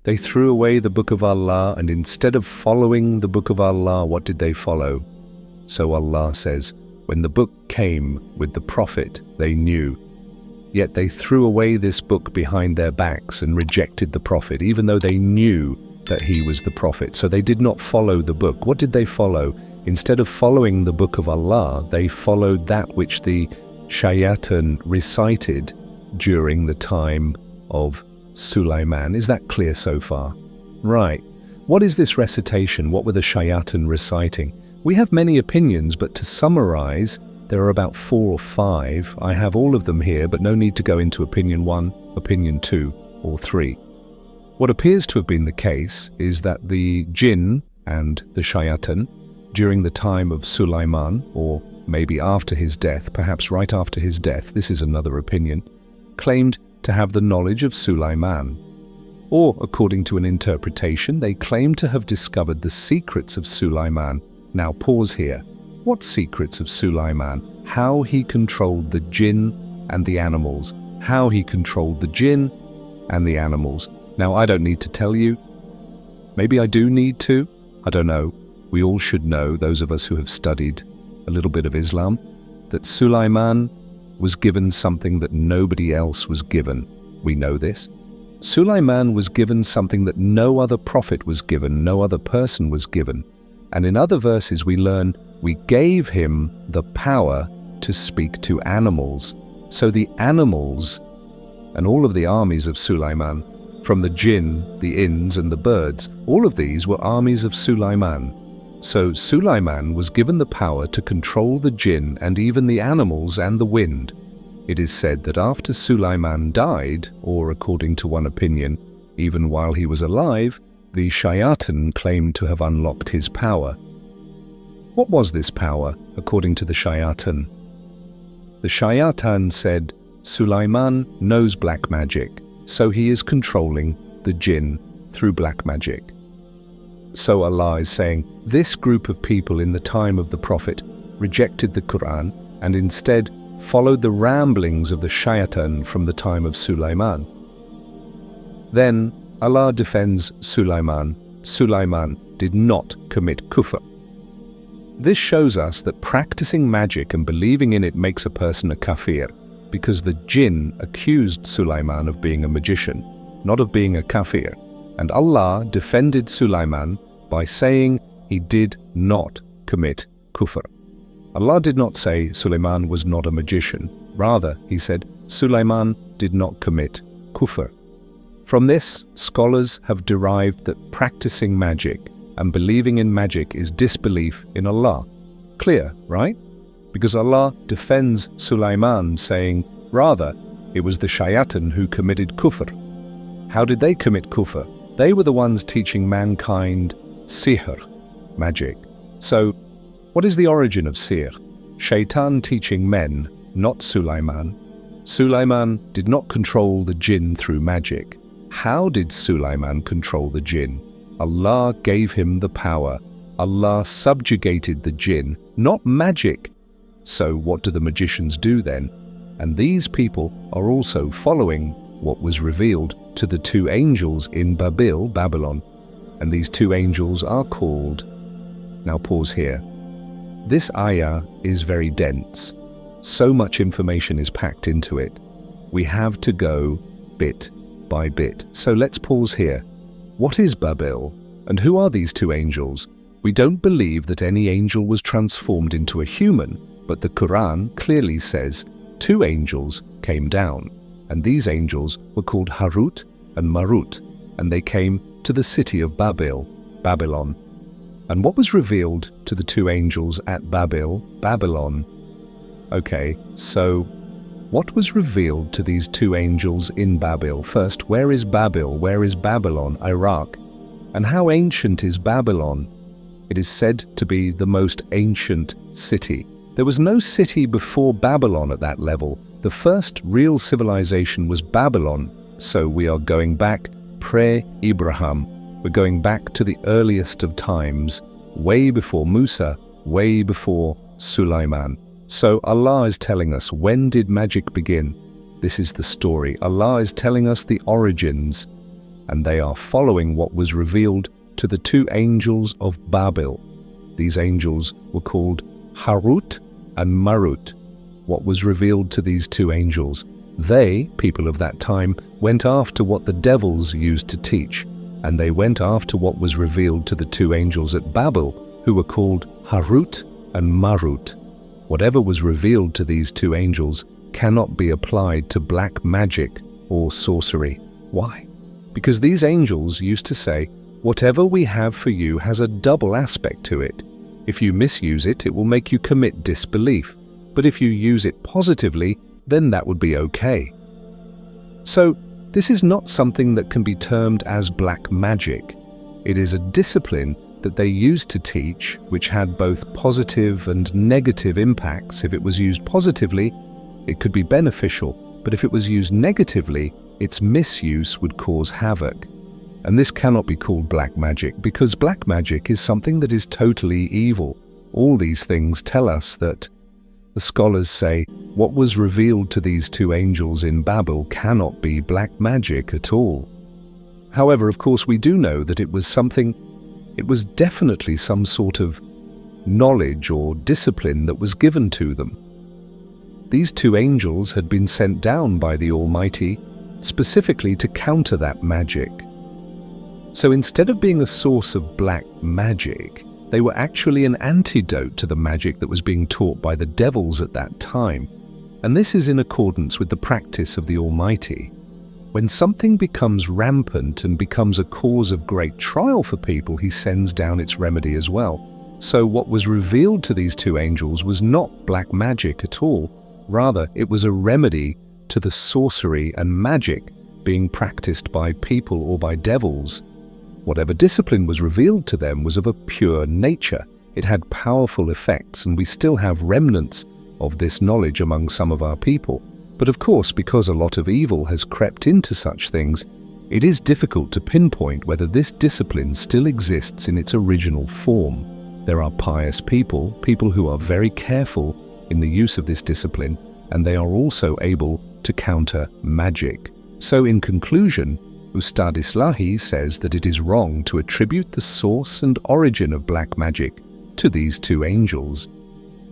They threw away the book of Allah, and instead of following the book of Allah, what did they follow? So Allah says, when the book came with the Prophet, they knew. Yet they threw away this book behind their backs and rejected the Prophet, even though they knew that he was the Prophet. So they did not follow the book. What did they follow? Instead of following the book of Allah, they followed that which the Shayatan recited during the time of Sulaiman. Is that clear so far? Right. What is this recitation? What were the Shayatan reciting? We have many opinions, but to summarize, there are about 4 or 5. I have all of them here, but no need to go into opinion 1, opinion 2, or 3. What appears to have been the case is that the jinn and the Shayatan, during the time of Sulaiman, or maybe after his death, perhaps right after his death, this is another opinion, claimed to have the knowledge of Sulaiman. Or, according to an interpretation, they claim to have discovered the secrets of Sulaiman. Now pause here. What secrets of Sulaiman? How he controlled the jinn and the animals. How he controlled the jinn and the animals. Now I don't need to tell you. Maybe I do need to. I don't know. We all should know, those of us who have studied a little bit of Islam, that Sulaiman was given something that nobody else was given. We know this. Sulaiman was given something that no other prophet was given, no other person was given. And in other verses we learn, we gave him the power to speak to animals. So the animals and all of the armies of Sulaiman, from the jinn, the inns and the birds, all of these were armies of Sulaiman. So Sulaiman was given the power to control the jinn and even the animals and the wind. It is said that after Sulaiman died, or according to one opinion, even while he was alive, the Shayatan claimed to have unlocked his power. What was this power, according to the Shayatan? The Shayatan said, Sulaiman knows black magic, so he is controlling the jinn through black magic. So Allah is saying, this group of people in the time of the Prophet rejected the Quran and instead followed the ramblings of the Shayatan from the time of Sulaiman. Then Allah defends Sulaiman. Sulaiman did not commit kufr. This shows us that practicing magic and believing in it makes a person a kafir, because the jinn accused Sulaiman of being a magician, not of being a kafir. And Allah defended Sulaiman by saying he did not commit kufr. Allah did not say Sulaiman was not a magician. Rather, he said Sulaiman did not commit kufr. From this, scholars have derived that practicing magic and believing in magic is disbelief in Allah. Clear, right? Because Allah defends Sulaiman saying, rather, it was the Shayatan who committed kufr. How did they commit kufr? They were the ones teaching mankind sihr, magic. So, what is the origin of sihr? Shaitan teaching men, not Sulaiman. Sulaiman did not control the jinn through magic. How did Sulaiman control the jinn? Allah gave him the power. Allah subjugated the jinn, not magic. So what do the magicians do then? And these people are also following what was revealed to the 2 angels in Babylon. And these 2 angels are called... Now pause here. This ayah is very dense. So much information is packed into it. We have to go bit by bit. So let's pause here. What is Babil? And who are these 2 angels? We don't believe that any angel was transformed into a human, but the Quran clearly says 2 angels came down. And these angels were called Harut and Marut, and they came to the city of Babylon. And what was revealed to the 2 angels at Babylon? Okay, so what was revealed to these 2 angels in Babel? First, where is Babel? Where is Babylon? Iraq. And how ancient is Babylon? It is said to be the most ancient city. There was no city before Babylon at that level. The first real civilization was Babylon. So we are going back pre-Abraham. We're going back to the earliest of times, way before Musa, way before Sulaiman. So Allah is telling us, when did magic begin? This is the story. Allah is telling us the origins. and they are following what was revealed to the two angels of Babel. These angels were called Harut and Marut. What was revealed to these two angels? They, people of that time, went after what the devils used to teach, and they went after what was revealed to the two angels at Babel, who were called Harut and Marut. Whatever was revealed to these two angels cannot be applied to black magic or sorcery. Why? Because these angels used to say, whatever we have for you has a double aspect to it. If you misuse it, it will make you commit disbelief. But if you use it positively, then that would be okay. So, this is not something that can be termed as black magic. It is a discipline that they used to teach, which had both positive and negative impacts. If it was used positively, it could be beneficial, but if it was used negatively, its misuse would cause havoc. And this cannot be called black magic, because black magic is something that is totally evil. All these things tell us that the scholars say what was revealed to these two angels in Babel cannot be black magic at all. However, of course, we do know that it was definitely some sort of knowledge or discipline that was given to them. These two angels had been sent down by the Almighty specifically to counter that magic. So instead of being a source of black magic, they were actually an antidote to the magic that was being taught by the devils at that time. And this is in accordance with the practice of the Almighty. When something becomes rampant and becomes a cause of great trial for people, He sends down its remedy as well. So what was revealed to these two angels was not black magic at all. Rather, it was a remedy to the sorcery and magic being practiced by people or by devils. Whatever discipline was revealed to them was of a pure nature. It had powerful effects, and we still have remnants of this knowledge among some of our people. But of course, because a lot of evil has crept into such things, it is difficult to pinpoint whether this discipline still exists in its original form. There are pious people who are very careful in the use of this discipline, and they are also able to counter magic. So in conclusion, Ustad Islahi says that it is wrong to attribute the source and origin of black magic to these two angels.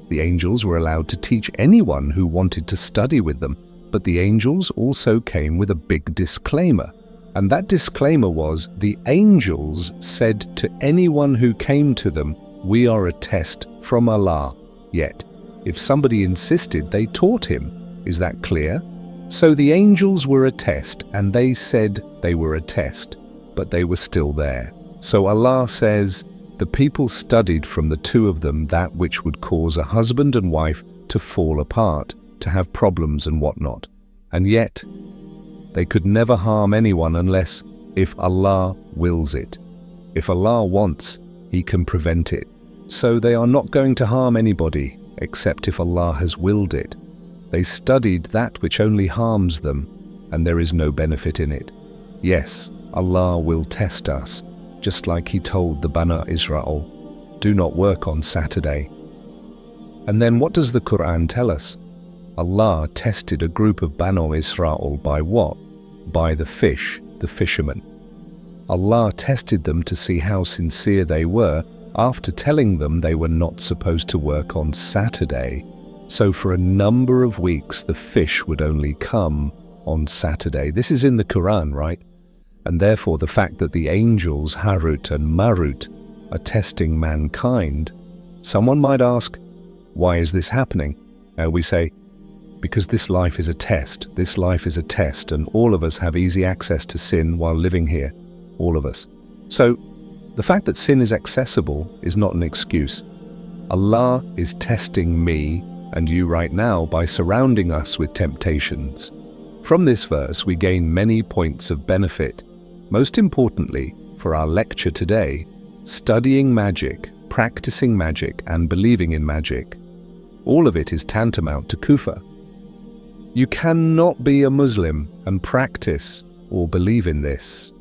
The angels were allowed to teach anyone who wanted to study with them, but the angels also came with a big disclaimer. And that disclaimer was, the angels said to anyone who came to them, "We are a test from Allah." Yet, if somebody insisted, they taught him. Is that clear? So the angels were a test, and they said they were a test, but they were still there. So Allah says, the people studied from the two of them that which would cause a husband and wife to fall apart, to have problems and whatnot. And yet, they could never harm anyone unless if Allah wills it. If Allah wants, He can prevent it. So they are not going to harm anybody, except if Allah has willed it. They studied that which only harms them, and there is no benefit in it. Yes, Allah will test us, just like He told the Banu Israel, do not work on Saturday. And then what does the Quran tell us? Allah tested a group of Banu Israel by what? By the fish, the fishermen. Allah tested them to see how sincere they were after telling them they were not supposed to work on Saturday. So for a number of weeks, the fish would only come on Saturday. This is in the Quran, right? And therefore the fact that the angels, Harut and Marut, are testing mankind, someone might ask, why is this happening? And we say, because this life is a test. This life is a test, and all of us have easy access to sin while living here. All of us. So the fact that sin is accessible is not an excuse. Allah is testing me and you right now by surrounding us with temptations. From this verse we gain many points of benefit. Most importantly, for our lecture today, studying magic, practicing magic and believing in magic. All of it is tantamount to kufr. You cannot be a Muslim and practice or believe in this.